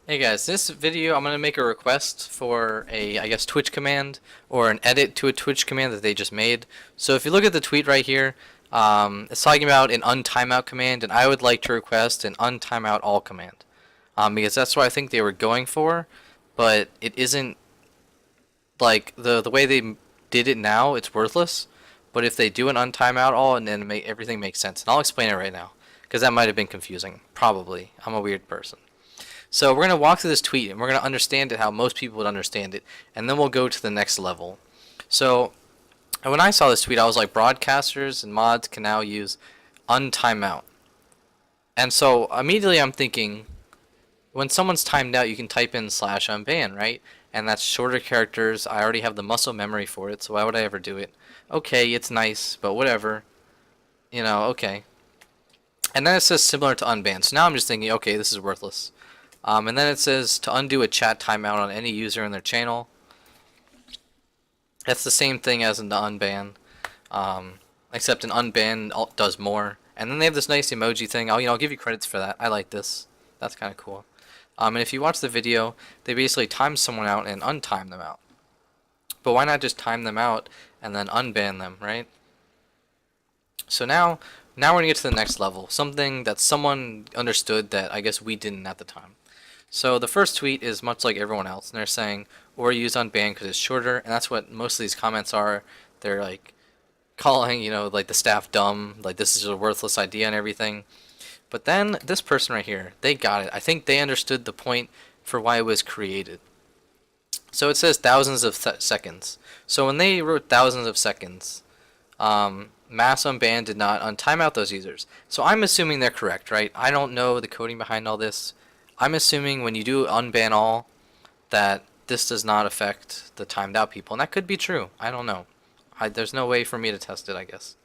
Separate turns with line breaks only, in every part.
Hey guys, this video I'm going to make a request for a, I guess, Twitch command or an edit to a Twitch command that they just made. So if you look at the tweet right here, it's talking about an untimeout command, and I would like to request an untimeoutall command. Because that's what I think they were going for, but it isn't like the way they did it now, it's worthless. But if they do an untimeoutall and then make everything makes sense, and I'll explain it right now, because that might have been confusing. Probably. I'm a weird person. So we're going to walk through this tweet and we're going to understand it how most people would understand it, and then we'll go to the next level. So when I saw this tweet, I was like, broadcasters and mods can now use untimeout. And so immediately I'm thinking, when someone's timed out, you can type in slash unban, right? And that's shorter characters. I already have the muscle memory for it, so why would I ever do it? Okay, it's nice, but whatever. Okay. And then it says similar to unban. So now I'm just thinking, okay, this is worthless. And then it says to undo a chat timeout on any user in their channel. That's the same thing as in the unban, except an unban does more. And then they have this nice emoji thing. I'll give you credits for that. I like this. That's kind of cool. And if you watch the video, they basically time someone out and untime them out. But why not just time them out and then unban them, right? So now we're gonna get to the next level. Something that someone understood that I guess we didn't at the time. So the first tweet is much like everyone else, and they're saying, or use unban because it's shorter, and that's what most of these comments are. They're like calling, like the staff dumb, like this is a worthless idea and everything. But then this person right here, they got it. I think they understood the point for why it was created. So it says thousands of seconds. So when they wrote thousands of seconds, mass unban did not untime out those users. So I'm assuming they're correct, right? I don't know the coding behind all this. I'm assuming when you do unban all, that this does not affect the timed out people. And that could be true. I don't know. There's no way for me to test it, I guess.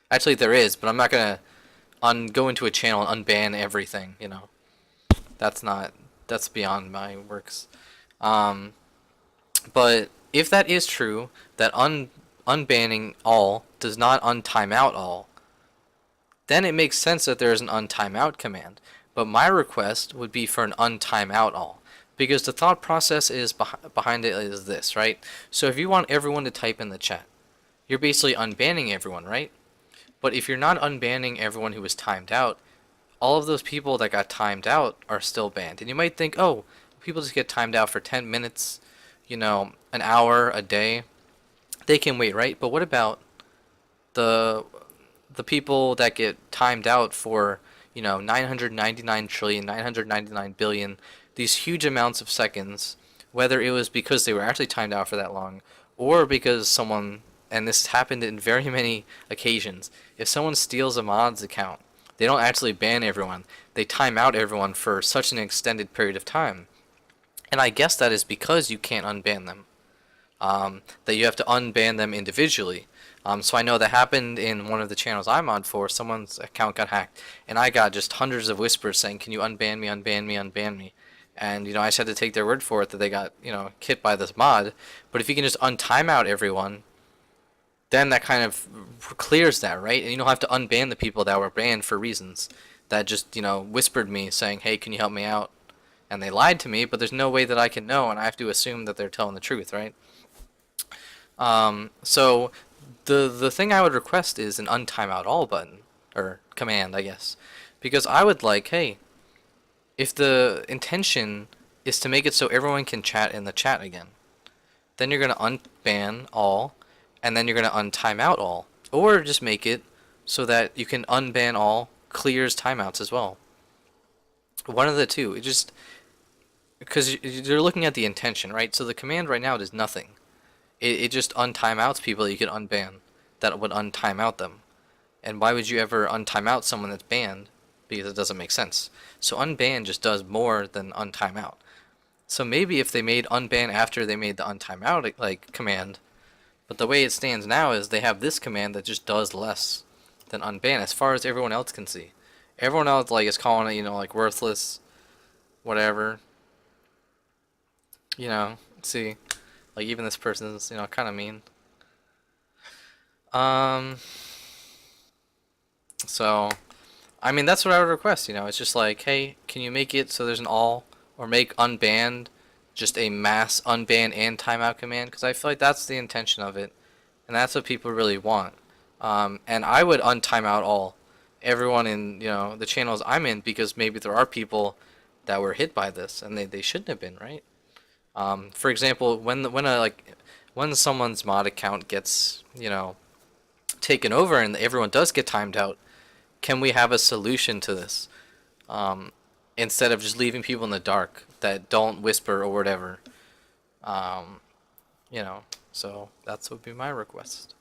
Actually, there is, but I'm not going to go into a channel and unban everything. That's beyond my works. Um, but if that is true, that unbanning all does not untime out all, then it makes sense that there is an untimeout command. But my request would be for an untimeout all, because the thought process is behind it is this, right? So if you want everyone to type in the chat, you're basically unbanning everyone, right? But if you're not unbanning everyone who was timed out, all of those people that got timed out are still banned. And you might think, oh, people just get timed out for 10 minutes, an hour, a day. They can wait, right? But what about the the people that get timed out for 999 trillion, 999 billion, these huge amounts of seconds, whether it was because they were actually timed out for that long, or because someone, and this happened in very many occasions, if someone steals a mod's account, they don't actually ban everyone, they time out everyone for such an extended period of time. And I guess that is because you can't unban them. That you have to unban them individually. So I know that happened in one of the channels I'm on for. Someone's account got hacked, and I got just hundreds of whispers saying, "Can you unban me, unban me, unban me?" And I just had to take their word for it that they got hit by this mod. But if you can just untime out everyone, then that kind of clears that, right? And you don't have to unban the people that were banned for reasons that just whispered me saying, "Hey, can you help me out?" And they lied to me, but there's no way that I can know, and I have to assume that they're telling the truth, right? So the thing I would request is an untimeoutall button or command, I guess, because I would like, hey, if the intention is to make it so everyone can chat in the chat again, then you're gonna unban all, and then you're gonna untimeout all, or just make it so that you can unban all clears timeouts as well. One of the two. It just because you're looking at the intention, right? So the command right now does nothing. It just untimeouts people that you can unban that would untimeout them. And why would you ever untimeout someone that's banned? Because it doesn't make sense. So unban just does more than untimeout. So maybe if they made unban after they made the untimeout like command, but the way it stands now is they have this command that just does less than unban as far as everyone else can see. Everyone else is calling it, like worthless, whatever. See. Like even this person's, kind of mean. Um, so, I mean, that's what I would request. It's just like, hey, can you make it so there's an all or make unbanned just a mass unban and timeout command, because I feel like that's the intention of it, and that's what people really want. And I would untimeout all everyone in the channels I'm in, because maybe there are people that were hit by this and they shouldn't have been, right? For example, when someone's mod account gets taken over and everyone does get timed out, can we have a solution to this? Instead of just leaving people in the dark that don't whisper or whatever. Um, so that would be my request.